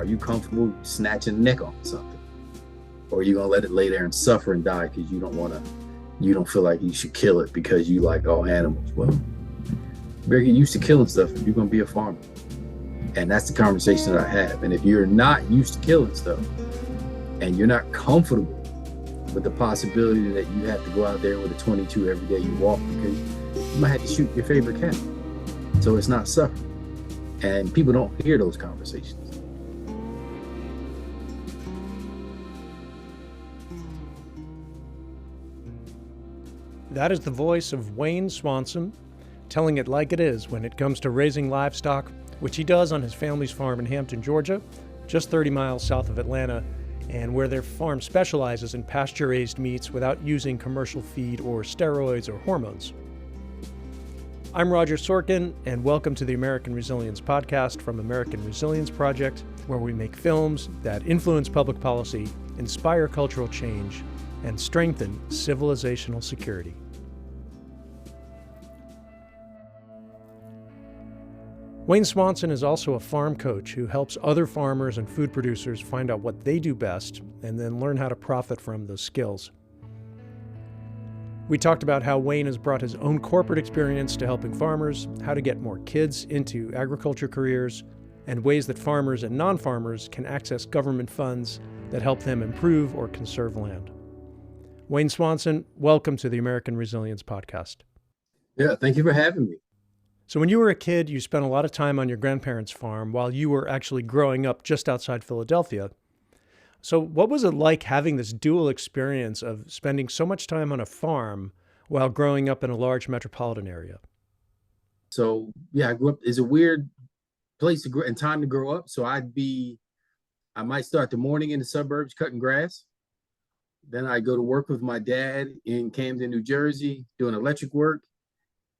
you comfortable snatching the neck off something? Or are you going to let it lay there and suffer and die because you don't feel like you should kill it because you like all animals? Well, you better get used to killing stuff if you're going to be a farmer. And that's the conversation that I have. And if you're not used to killing stuff and you're not comfortable with the possibility that you have to go out there with a 22 every day you walk, because you might have to shoot your favorite cat. So it's not suffering. And people don't hear those conversations. That is the voice of Wayne Swanson, telling it like it is when it comes to raising livestock, which he does on his family's farm in Hampton, Georgia, just 30 miles south of Atlanta, and where their farm specializes in pasture-raised meats without using commercial feed or steroids or hormones. I'm Roger Sorkin, and welcome to the American Resilience Podcast from American Resilience Project, where we make films that influence public policy, inspire cultural change, and strengthen civilizational security. Wayne Swanson is also a farm coach who helps other farmers and food producers find out what they do best and then learn how to profit from those skills. We talked about how Wayne has brought his own corporate experience to helping farmers, how to get more kids into agriculture careers, and ways that farmers and non-farmers can access government funds that help them improve or conserve land. Wayne Swanson, welcome to the American Resilience Podcast. Yeah, thank you for having me. So when you were a kid, you spent a lot of time on your grandparents' farm while you were actually growing up just outside Philadelphia. So what was it like having this dual experience of spending so much time on a farm while growing up in a large metropolitan area? So yeah, I grew up. It's a weird place to grow and time to grow up. So I might start the morning in the suburbs cutting grass. Then I go to work with my dad in Camden, New Jersey, doing electric work.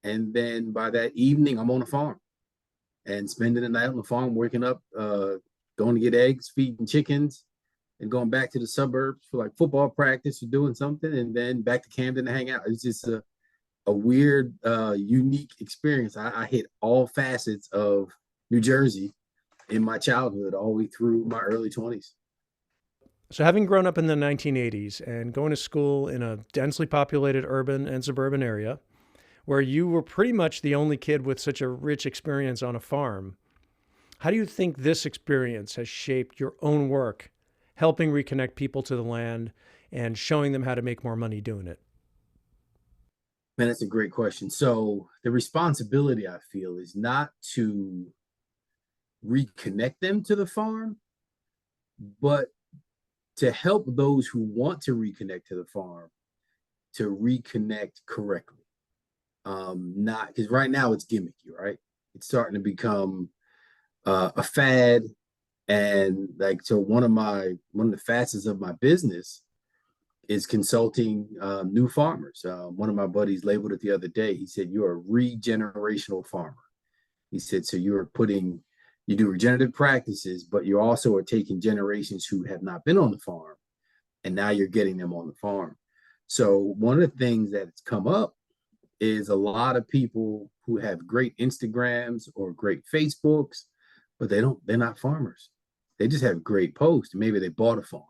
And then by that evening, I'm on a farm and spending the night on the farm, waking up, going to get eggs, feeding chickens, and going back to the suburbs for like football practice or doing something, and then back to Camden to hang out. It's just a weird, unique experience. I hit all facets of New Jersey in my childhood, all the way through my early 20s. So having grown up in the 1980s and going to school in a densely populated urban and suburban area, where you were pretty much the only kid with such a rich experience on a farm, how do you think this experience has shaped your own work, helping reconnect people to the land and showing them how to make more money doing it? Man, that's a great question. So the responsibility, I feel, is not to reconnect them to the farm, but to help those who want to reconnect to the farm to reconnect correctly. Not because right now it's gimmicky, right? It's starting to become a fad, and like so. One of the facets of my business is consulting new farmers. One of my buddies labeled it the other day. He said, "You're a regenerational farmer." He said, "So you do regenerative practices, but you also are taking generations who have not been on the farm, and now you're getting them on the farm." So one of the things that's come up is a lot of people who have great Instagrams or great Facebooks, but they're not farmers. They just have great posts. Maybe they bought a farm,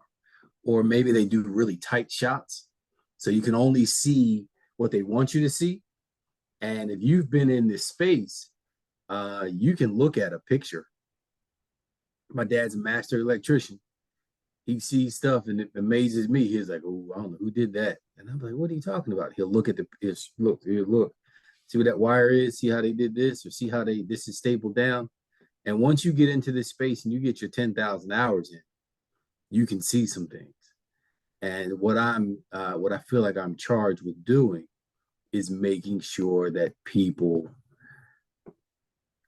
or maybe they do really tight shots. So you can only see what they want you to see. And if you've been in this space, you can look at a picture. My dad's a master electrician. He sees stuff and it amazes me. He's like, "Oh, I don't know who did that." And I'm like, "What are you talking about?" He'll look at look, see what that wire is, see how they did this, or see how this is stapled down. And once you get into this space and you get your 10,000 hours in, you can see some things. And what I feel like I'm charged with doing is making sure that people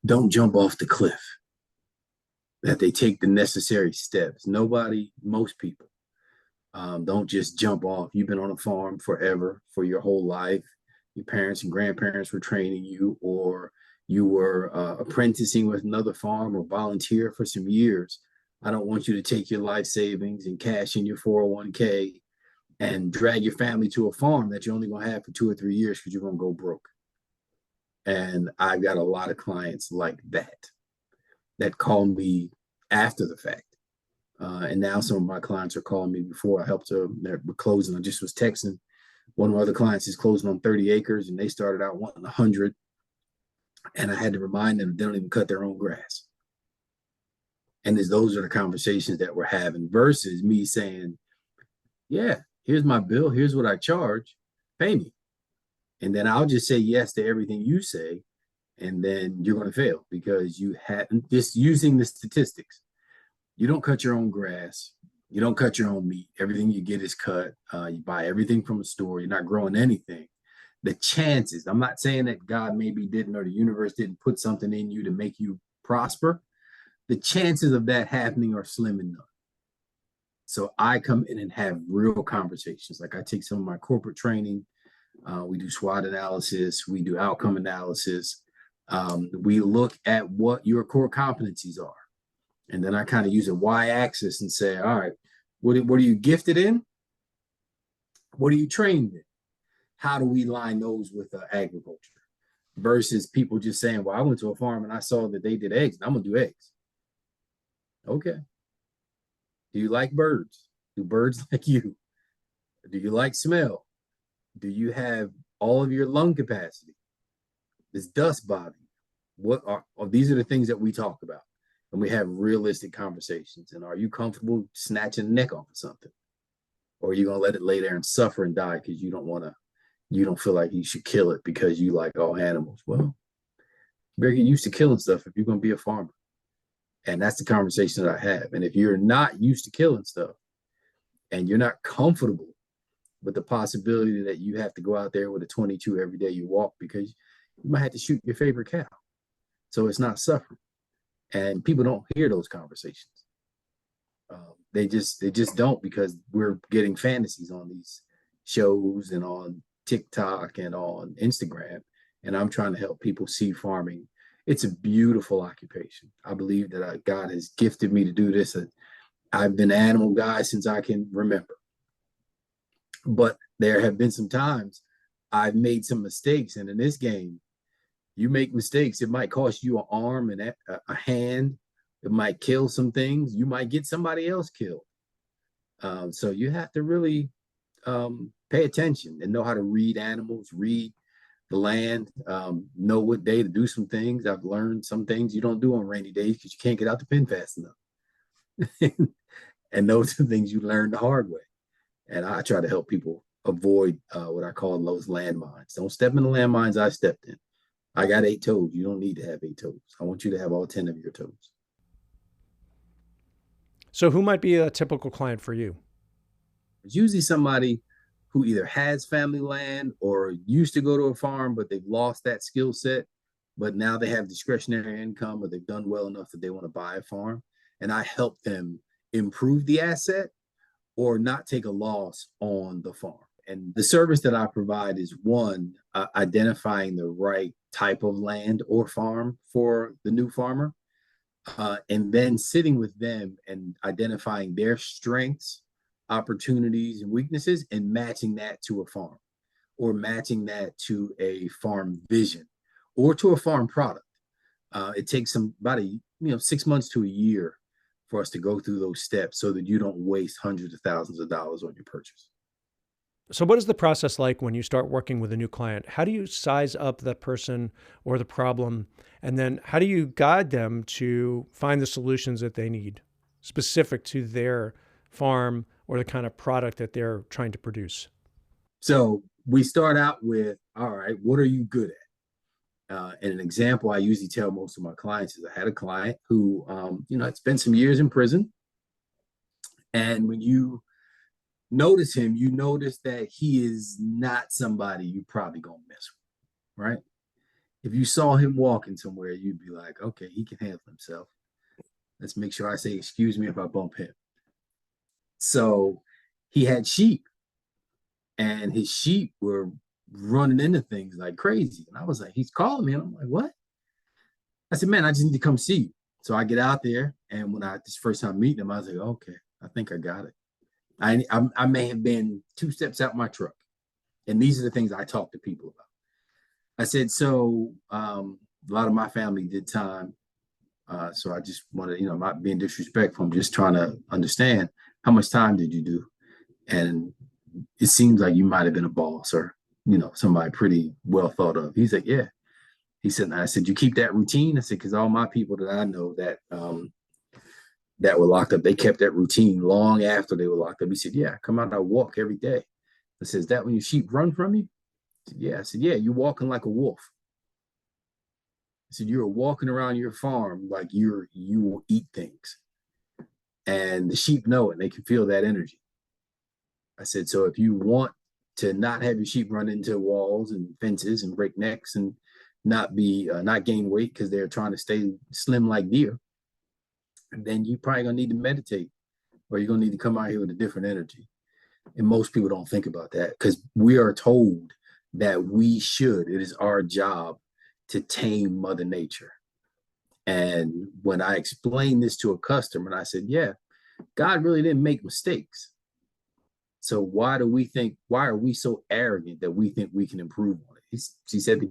don't jump off the cliff, that they take the necessary steps. Most people don't just jump off. You've been on a farm forever, for your whole life. Your parents and grandparents were training you, or you were apprenticing with another farm or volunteer for some years. I don't want you to take your life savings and cash in your 401k and drag your family to a farm that you're only going to have for 2 or 3 years because you're going to go broke. And I've got a lot of clients like that call me after the fact And now some of my clients are calling me. Before I helped them, they're closing. I just was texting one of my other clients is closing on 30 acres and they started out wanting 100. And I had to remind them they don't even cut their own grass. And those are the conversations that we're having versus me saying, yeah, here's my bill. Here's what I charge. Pay me. And then I'll just say yes to everything you say. And then you're going to fail because you hadn't just using the statistics. You don't cut your own grass. You don't cut your own meat. Everything you get is cut. You buy everything from a store. You're not growing anything. The chances, I'm not saying that God maybe didn't or the universe didn't put something in you to make you prosper. The chances of that happening are slim and none. So I come in and have real conversations. Like I take some of my corporate training. We do SWOT analysis. We do outcome analysis. We look at what your core competencies are. And then I kind of use a y-axis and say, all right, what are you gifted in? What are you trained in? How do we line those with agriculture? Versus people just saying, well, I went to a farm and I saw that they did eggs and I'm going to do eggs. Okay. Do you like birds? Do birds like you? Do you like smell? Do you have all of your lung capacity? Does dust bother you? What are these are the things that we talk about and we have realistic conversations. And are you comfortable snatching the neck off of something? Or are you going to let it lay there and suffer and die because you don't feel like you should kill it because you like all animals? Well, you better get used to killing stuff if you're going to be a farmer. And that's the conversation that I have. And if you're not used to killing stuff and you're not comfortable with the possibility that you have to go out there with a 22 every day you walk because you might have to shoot your favorite cow. So it's not suffering. And people don't hear those conversations. They just don't because we're getting fantasies on these shows and on TikTok and on Instagram. And I'm trying to help people see farming. It's a beautiful occupation. I believe that God has gifted me to do this. I've been an animal guy since I can remember. But there have been some times I've made some mistakes. And in this game, you make mistakes. It might cost you an arm and a hand. It might kill some things. You might get somebody else killed. So you have to really pay attention and know how to read animals, read the land, know what day to do some things. I've learned some things you don't do on rainy days because you can't get out the pen fast enough. And those are things you learn the hard way. And I try to help people avoid what I call those landmines. Don't step in the landmines I stepped in. I got 8 toes. You don't need to have 8 toes. I want you to have all 10 of your toes. So who might be a typical client for you? It's usually somebody who either has family land or used to go to a farm, but they've lost that skill set, but now they have discretionary income or they've done well enough that they want to buy a farm. And I help them improve the asset or not take a loss on the farm. And the service that I provide is one, identifying the right type of land or farm for the new farmer, and then sitting with them and identifying their strengths, opportunities, and weaknesses, and matching that to a farm or matching that to a farm vision or to a farm product. It takes about 6 months to a year for us to go through those steps so that you don't waste hundreds of thousands of dollars on your purchase. So what is the process like when you start working with a new client? How do you size up the person or the problem? And then how do you guide them to find the solutions that they need specific to their farm or the kind of product that they're trying to produce? So we start out with, all right, what are you good at? And an example I usually tell most of my clients is I had a client who, had spent some years in prison. And when you notice him, you notice that he is not somebody you probably gonna mess with, right? If you saw him walking somewhere, you'd be like, okay, he can handle himself. Let's make sure I say, excuse me if I bump him. So he had sheep and his sheep were running into things like crazy. And I was like, he's calling me. And I'm like, what? I said, man, I just need to come see you. So I get out there. And when this first time meeting him, I was like, okay, I think I got it. I may have been 2 steps out my truck. And these are the things I talk to people about. I said, so a lot of my family did time So I just want to, I'm not being disrespectful. I'm just trying to understand how much time did you do? And it seems like you might have been a boss or, somebody pretty well thought of. He's like, yeah. He said, I said, you keep that routine? I said, because all my people that I know that were locked up, they kept that routine long after they were locked up. He said, yeah, I come out, I walk every day. I said, is that when your sheep run from you? I said, yeah. I said, yeah, you're walking like a wolf. I said, you're walking around your farm like you will eat things. And the sheep know it. They can feel that energy. I said, so if you want to not have your sheep run into walls and fences and break necks and not gain weight because they're trying to stay slim like deer, then you probably gonna need to meditate, or you're gonna need to come out here with a different energy. And most people don't think about that because we are told that it is our job to tame Mother Nature. And when I explained this to a customer, and I said, yeah, God really didn't make mistakes. So why are we so arrogant that we think we can improve on it? She said,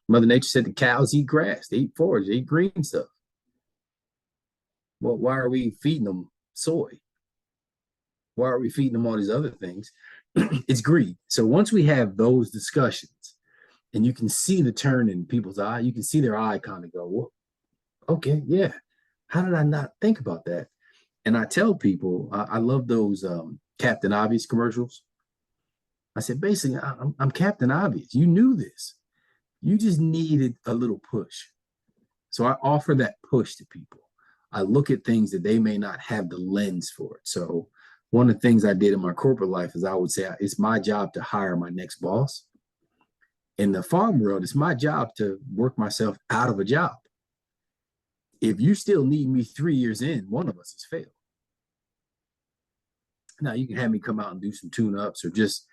Mother Nature said the cows eat grass, they eat forage, they eat green stuff. Well, why are we feeding them soy? Why are we feeding them all these other things? It's greed. So once we have those discussions and you can see the turn in people's eye, you can see their eye kind of go, well, okay, yeah. How did I not think about that? And I tell people, I love those Captain Obvious commercials. I said, basically, I'm Captain Obvious. You knew this. You just needed a little push. So I offer that push to people. I look at things that they may not have the lens for it. So one of the things I did in my corporate life is I would say it's my job to hire my next boss. In the farm world, it's my job to work myself out of a job. If you still need me 3 years in, one of us has failed. Now you can have me come out and do some tune-ups or just,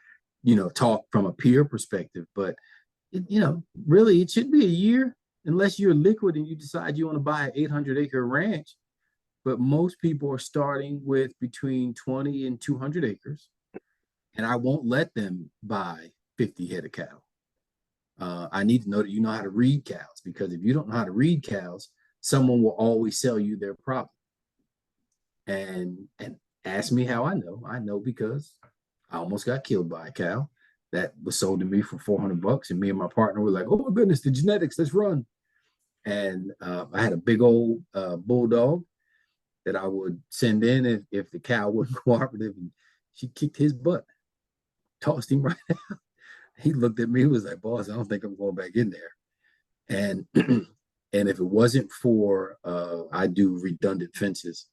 talk from a peer perspective, but really it should be a year unless you're liquid and you decide you want to buy an 800-acre ranch. But most people are starting with between 20 and 200 acres, and I won't let them buy 50 head of cattle. I need to know that you know how to read cows, because if you don't know how to read cows, someone will always sell you their problem. And ask me how I know. I know because I almost got killed by a cow that was sold to me for $400, and me and my partner were like, "Oh my goodness, the genetics! Let's run!" And I had a big old bulldog that I would send in if the cow wasn't cooperative, and she kicked his butt, tossed him right out. He looked at me, was like, "Boss, I don't think I'm going back in there." And and if it wasn't for I do redundant fences.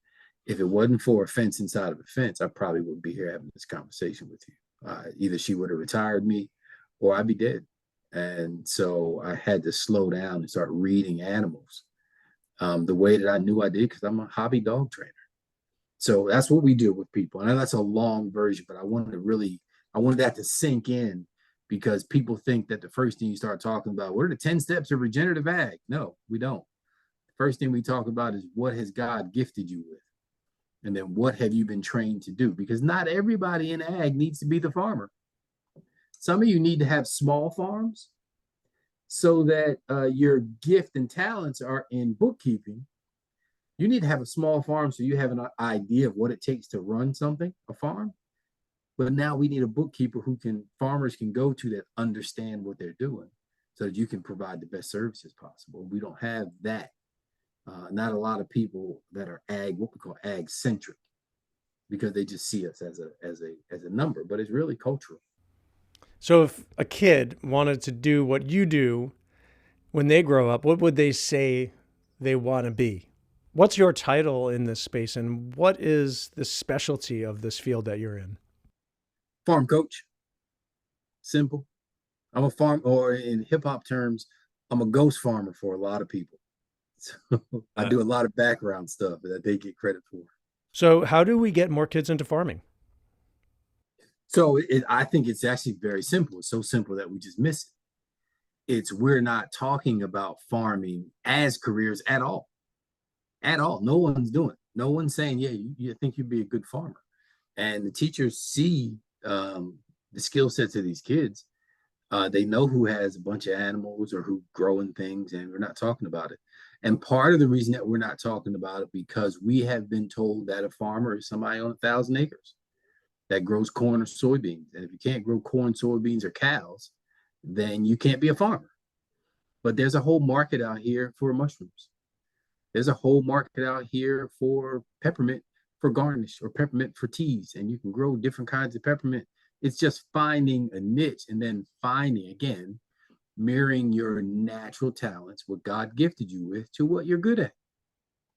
If it wasn't for a fence inside of a fence, I probably wouldn't be here having this conversation with you. Either she would have retired me or I'd be dead. And so I had to slow down and start reading animals the way that I knew I did, because I'm a hobby dog trainer. So that's what we do with people. And that's a long version, but I wanted that to sink in, because people think that the first thing you start talking about, what are the 10 steps of regenerative ag? No, we don't. The first thing we talk about is, what has God gifted you with? And then what have you been trained to do? Because not everybody in ag needs to be the farmer. Some of you need to have small farms so that your gift and talents are in bookkeeping. You need to have a small farm so you have an idea of what it takes to run a farm. But now we need a bookkeeper farmers can go to that understand what they're doing, so that you can provide the best services possible. We don't have that. Not a lot of people that are what we call ag centric, because they just see us as a number, but it's really cultural. So if a kid wanted to do what you do when they grow up, what would they say they want to be? What's your title in this space, and what is the specialty of this field that you're in? Farm coach. Simple. I'm a farm, or in hip hop terms, I'm a ghost farmer for a lot of people. So I do a lot of background stuff that they get credit for. So how do we get more kids into farming? So I think it's actually very simple. It's so simple that we just miss it. We're not talking about farming as careers at all. At all. No one's doing it. No one's saying, yeah, you think you'd be a good farmer. And the teachers see the skill sets of these kids. They know who has a bunch of animals or who growing things, and we're not talking about it. And part of the reason that we're not talking about it because we have been told that a farmer is somebody on 1,000 acres that grows corn or soybeans. And if you can't grow corn, soybeans, or cows, then you can't be a farmer. But there's a whole market out here for mushrooms. There's a whole market out here for peppermint for garnish or peppermint for teas, and you can grow different kinds of peppermint. It's just finding a niche and then finding again, mirroring your natural talents, what God gifted you with, to what you're good at.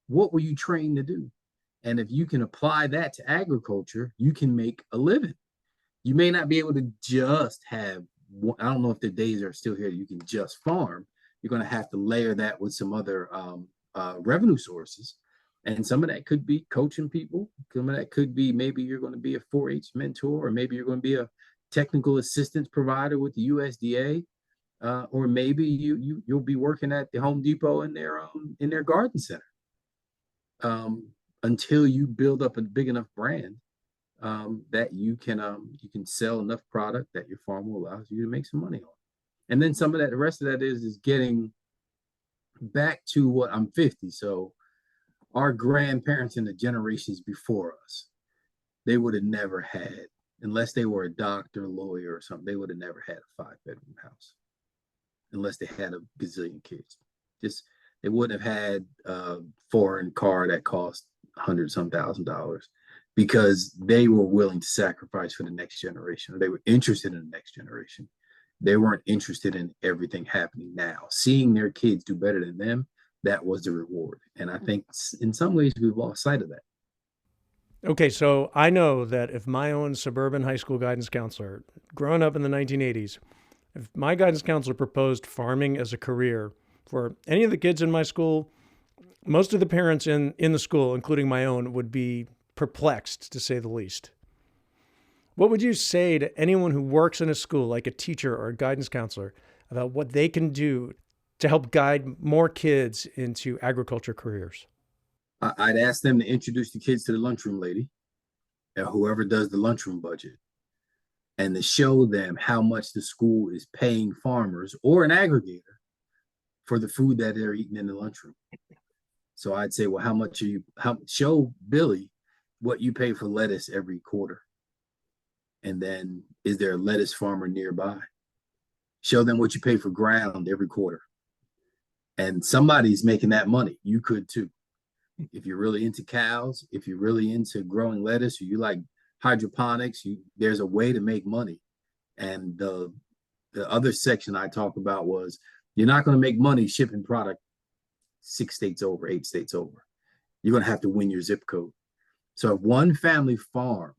What were you trained to do? And if you can apply that to agriculture, you can make a living. You may not be able to just have, I don't know if the days are still here, you can just farm. You're going to have to layer that with some other revenue sources. And some of that could be coaching people. Some of that could be maybe you're going to be a 4-H mentor, or maybe you're going to be a technical assistance provider with the USDA, or maybe you'll be working at the Home Depot in their garden center, until you build up a big enough brand that you can sell enough product that your farm will allow you to make some money on. And then some of that, the rest of that is getting back to what I'm 50. So our grandparents and the generations before us, they would have never had, unless they were a doctor, lawyer, or something, they would have never had a 5-bedroom house unless they had a gazillion kids. Just, they wouldn't have had a foreign car that cost $100-some thousand because they were willing to sacrifice for the next generation, or they were interested in the next generation. They weren't interested in everything happening now. Seeing their kids do better than them, that was the reward. And I think in some ways we've lost sight of that. Okay, so I know that if my own suburban high school guidance counselor, growing up in the 1980s, if my guidance counselor proposed farming as a career for any of the kids in my school, most of the parents in the school, including my own, would be perplexed, to say the least. What would you say to anyone who works in a school, like a teacher or a guidance counselor, about what they can do to help guide more kids into agriculture careers? I'd ask them to introduce the kids to the lunchroom lady, and whoever does the lunchroom budget, and to show them how much the school is paying farmers or an aggregator for the food that they're eating in the lunchroom. So I'd say, well, how much are you, show Billy what you pay for lettuce every quarter. And then, is there a lettuce farmer nearby? Show them what you pay for ground every quarter. And somebody's making that money. You could too. If you're really into cows, if you're really into growing lettuce, or you like hydroponics, there's a way to make money. And the other section I talked about was, you're not going to make money shipping product 6 states over, 8 states over. You're going to have to win your zip code. So if one family farm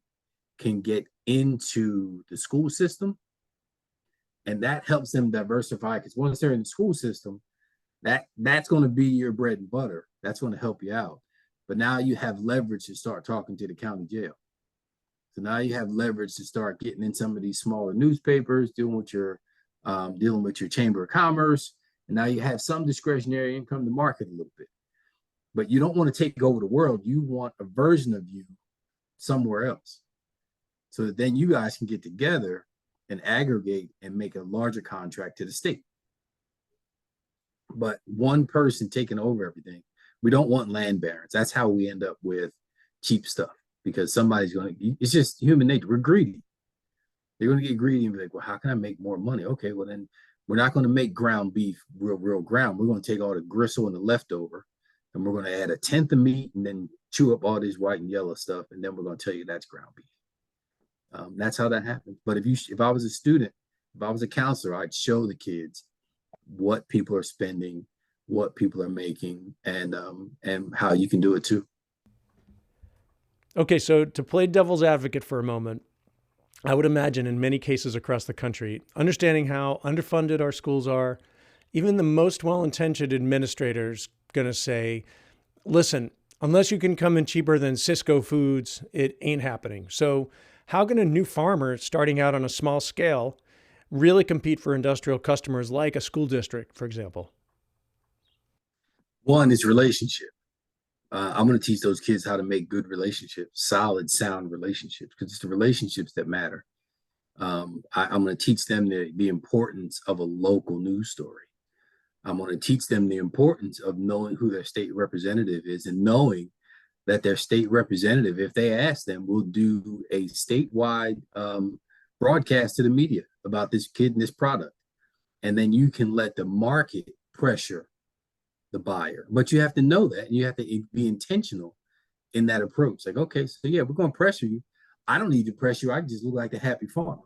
can get into the school system, and that helps them diversify, because once they're in the school system, that's going to be your bread and butter. That's going to help you out. But now you have leverage to start talking to the county jail. So now you have leverage to start getting in some of these smaller newspapers, dealing with your chamber of commerce, and now you have some discretionary income to market a little bit. But you don't want to take over the world. You want a version of you somewhere else, so that then you guys can get together and aggregate and make a larger contract to the state. But one person taking over everything, we don't want land barons. That's how we end up with cheap stuff, because somebody's going to, it's just human nature. We're greedy. They're going to get greedy and be like, well, how can I make more money? Okay, well, then we're not going to make ground beef real ground. We're going to take all the gristle and the leftover, and we're going to add a tenth of meat and then chew up all this white and yellow stuff. And then we're going to tell you that's ground beef. That's how that happens. But if I was a student, if I was a counselor, I'd show the kids what people are spending, what people are making, and how you can do it too. Okay, so to play devil's advocate for a moment, I would imagine in many cases across the country, understanding how underfunded our schools are, even the most well-intentioned administrators going to say, listen, unless you can come in cheaper than Cisco Foods, it ain't happening. So how can a new farmer starting out on a small scale really compete for industrial customers like a school district, for example? One is relationship. I'm going to teach those kids how to make good relationships, solid, sound relationships, because it's the relationships that matter. I'm going to teach them the importance of a local news story. I'm going to teach them the importance of knowing who their state representative is and knowing that their state representative, if they ask them, will do a statewide broadcast to the media about this kid and this product. And then you can let the market pressure the buyer. But you have to know that, and you have to be intentional in that approach. Like, okay, so yeah, we're going to pressure you. I don't need to pressure you. I just look like a happy farmer.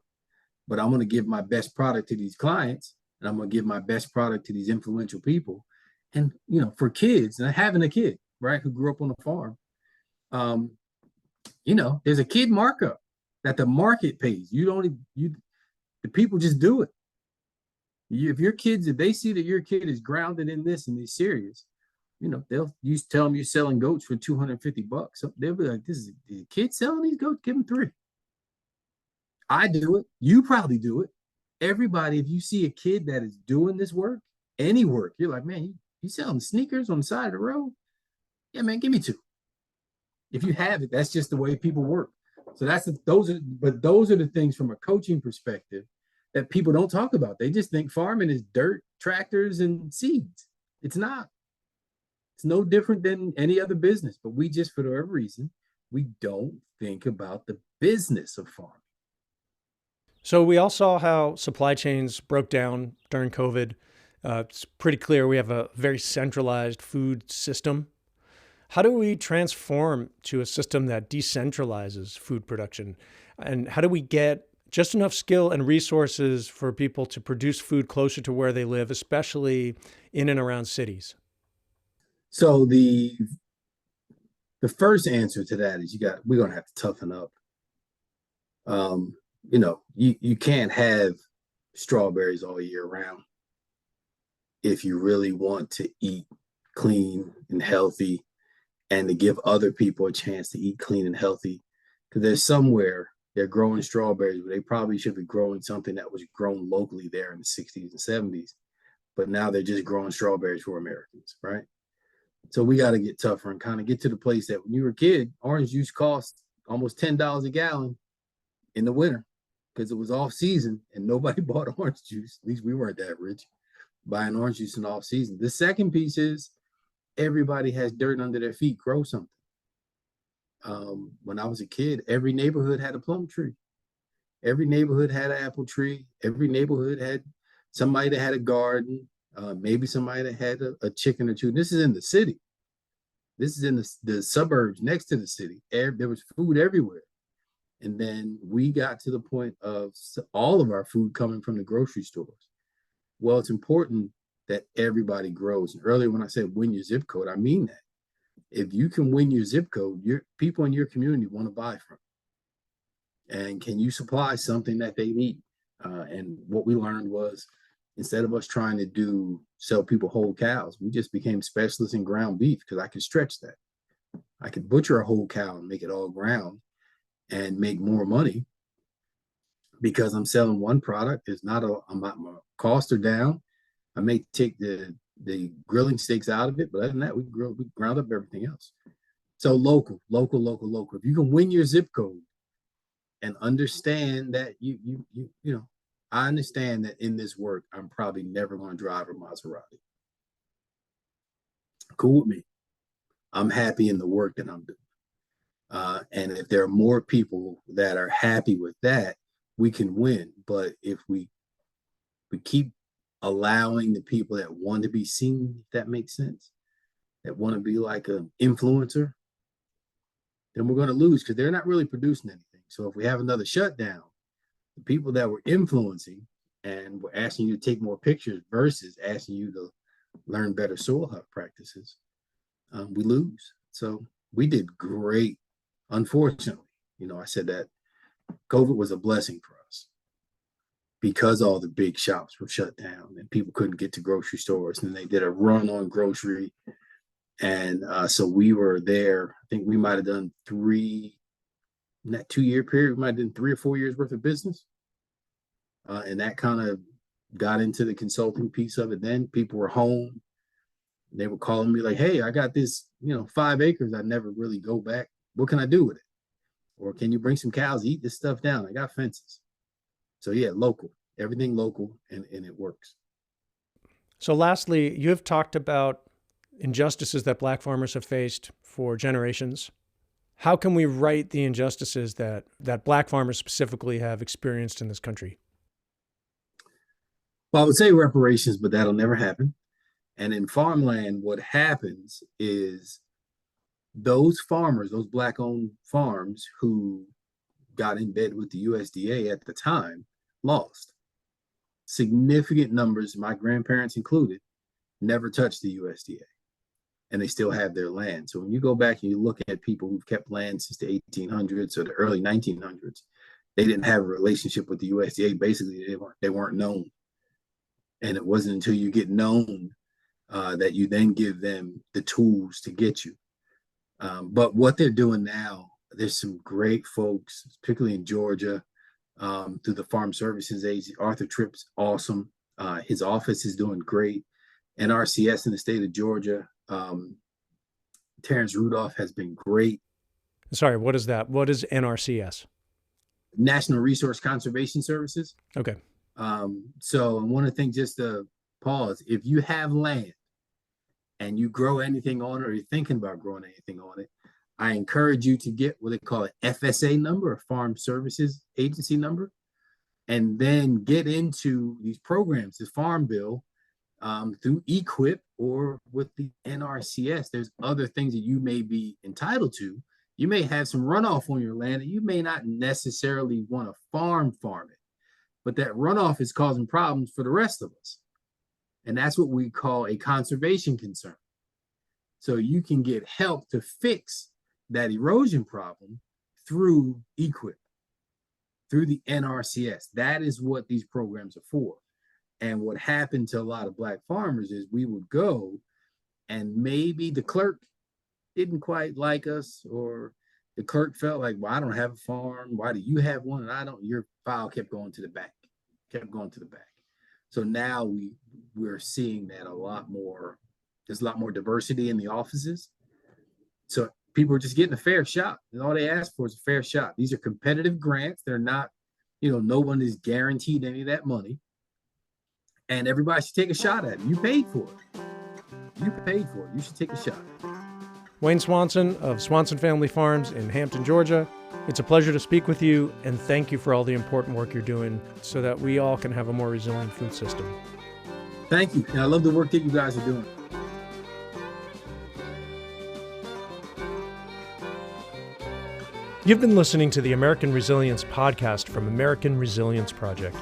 But I'm going to give my best product to these clients, and I'm going to give my best product to these influential people. And, for kids, and having a kid, right, who grew up on a farm, there's a kid markup that the market pays. The people just do it. If they see that your kid is grounded in this and is serious, you tell them you're selling goats for $250. So they'll be like, "This is the kid selling these goats. Give them 3." I do it. You probably do it. Everybody, if you see a kid that is doing this work, any work, you're like, "Man, you selling sneakers on the side of the road? Yeah, man, give me 2." If you have it, that's just the way people work. So those are the things from a coaching perspective that people don't talk about. They just think farming is dirt, tractors, and seeds. It's not. It's no different than any other business, but we just, for whatever reason, we don't think about the business of farming. So we all saw how supply chains broke down during COVID. It's pretty clear we have a very centralized food system. How do we transform to a system that decentralizes food production? And how do we get just enough skill and resources for people to produce food closer to where they live, especially in and around cities? So the first answer to that is we're gonna have to toughen up. You can't have strawberries all year round if you really want to eat clean and healthy and to give other people a chance to eat clean and healthy. Because there's somewhere they're growing strawberries, but they probably should be growing something that was grown locally there in the 60s and 70s. But now they're just growing strawberries for Americans, right? So we got to get tougher and kind of get to the place that when you were a kid, orange juice cost almost $10 a gallon in the winter because it was off season and nobody bought orange juice. At least we weren't that rich buying orange juice in off season. The second piece is everybody has dirt under their feet. Grow something. When I was a kid, every neighborhood had a plum tree. Every neighborhood had an apple tree. Every neighborhood had somebody that had a garden. Maybe somebody that had a chicken or two. This is in the city. This is in the suburbs next to the city. There was food everywhere. And then we got to the point of all of our food coming from the grocery stores. Well, it's important that everybody grows. And earlier when I said win your zip code, I mean that. If you can win your zip code, your people in your community want to buy from. And can you supply something that they need? And what we learned was instead of us trying to sell people whole cows, we just became specialists in ground beef because I could stretch that. I could butcher a whole cow and make it all ground and make more money because I'm selling one product. My costs are down. I may take the grilling steaks out of it, but other than that, we ground up everything else. So local. If you can win your zip code and understand that I understand that in this work, I'm probably never going to drive a Maserati. Cool with me. I'm happy in the work that I'm doing. And if there are more people that are happy with that, we can win. But if we keep allowing the people that want to be seen, if that makes sense, that want to be like an influencer, then we're going to lose because they're not really producing anything. So if we have another shutdown, the people that were influencing and were asking you to take more pictures versus asking you to learn better soil health practices, we lose. So we did great. Unfortunately, I said that COVID was a blessing for us because all the big shops were shut down and people couldn't get to grocery stores, and they did a run on grocery. And so we were there. I think we might have done in that 2-year period, we might have done 3 or 4 years worth of business. And that kind of got into the consulting piece of it. Then people were home. They were calling me like, hey, I got this, 5 acres. I never really go back. What can I do with it? Or can you bring some cows, eat this stuff down? I got fences. So yeah, local, everything local, and it works. So lastly, you've talked about injustices that black farmers have faced for generations. How can we right the injustices that black farmers specifically have experienced in this country? Well, I would say reparations, but that'll never happen. And in farmland, what happens is those farmers, those black owned farms who got in bed with the USDA at the time, lost. Significant numbers, my grandparents included, never touched the USDA, and they still have their land. So when you go back and you look at people who've kept land since the 1800s or the early 1900s, they didn't have a relationship with the USDA. Basically, they weren't known. And it wasn't until you get known that you then give them the tools to get you. But what they're doing now, there's some great folks, particularly in Georgia, through the Farm Services Agency. Arthur Tripp's awesome. His office is doing great. NRCS in the state of Georgia, Terrence Rudolph has been great. Sorry, what is that? What is NRCS? National Resource Conservation Services. Okay. So one of the things, just to pause, if you have land and you grow anything on it, or you're thinking about growing anything on it, I encourage you to get what they call an FSA number, a Farm Services Agency number, and then get into these programs, the Farm Bill, through EQIP or with the NRCS. There's other things that you may be entitled to. You may have some runoff on your land that you may not necessarily want to farm it, but that runoff is causing problems for the rest of us. And that's what we call a conservation concern. So you can get help to fix that erosion problem through EQIP, through the NRCS. That is what these programs are for. And what happened to a lot of black farmers is we would go and maybe the clerk didn't quite like us, or the clerk felt like, well, I don't have a farm. Why do you have one? And I don't. Your file kept going to the back. So now we're seeing that a lot more. There's a lot more diversity in the offices. So people are just getting a fair shot. And all they ask for is a fair shot. These are competitive grants. They're not, no one is guaranteed any of that money. And everybody should take a shot at it. You paid for it. You should take a shot. Wayne Swanson of Swanson Family Farms in Hampton, Georgia. It's a pleasure to speak with you, and thank you for all the important work you're doing so that we all can have a more resilient food system. Thank you. And I love the work that you guys are doing. You've been listening to the American Resilience Podcast from American Resilience Project.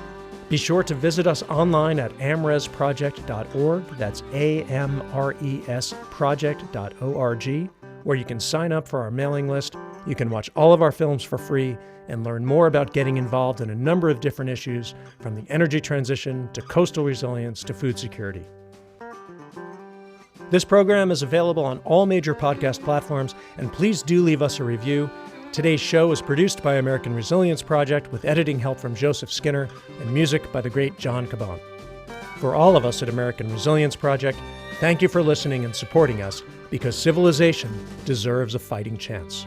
Be sure to visit us online at amresproject.org. That's AMRES project.org, where you can sign up for our mailing list. You can watch all of our films for free and learn more about getting involved in a number of different issues, from the energy transition to coastal resilience to food security. This program is available on all major podcast platforms, and please do leave us a review. Today's show is produced by American Resilience Project with editing help from Joseph Skinner and music by the great John Caban. For all of us at American Resilience Project, thank you for listening and supporting us, because civilization deserves a fighting chance.